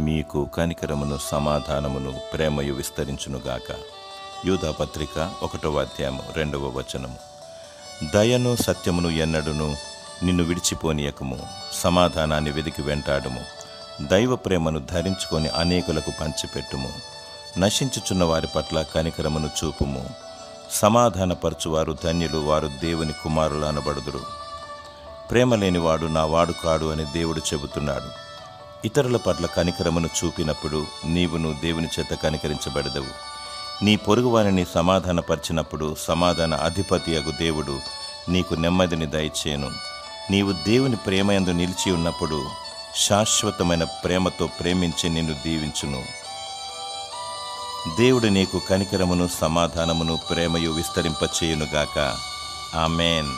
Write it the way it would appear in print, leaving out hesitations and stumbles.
మీకు కనికరమును సమాధానమును ప్రేమయు విస్తరించునుగాక. యూదా పత్రిక 1వ అధ్యాయము 2వ వచనము. దయను సత్యమును ఎన్నడును నిన్ను విడిచిపోనీయకము. సమాధానాన్ని వెదికి వెంటాడము. దైవ ప్రేమను ధరించుకొని అనేకులకు పంచిపెట్టుము. నశించుచున్న వారి పట్ల కనికరమును చూపుము. సమాధానపరచువారు ధన్యులు, వారు దేవుని కుమారులు అనబడుదురు. ప్రేమ లేనివాడు నా వాడు కాడు అని దేవుడు చెబుతున్నాడు. ఇతరుల పట్ల కనికరమును చూపినప్పుడు నీవును దేవుని చేత కనికరించబడదవు. నీ పొరుగువారిని సమాధానపరిచినప్పుడు సమాధాన అధిపతియగు దేవుడు నీకు నెమ్మదిని దయచేయును. నీవు దేవుని ప్రేమయందు నిలిచి ఉన్నప్పుడు శాశ్వతమైన ప్రేమతో ప్రేమించి నిన్ను దీవించును. దేవుడు నీకు కనికరమును సమాధానమును ప్రేమయు విస్తరింపచేయునుగాక. ఆమేన్.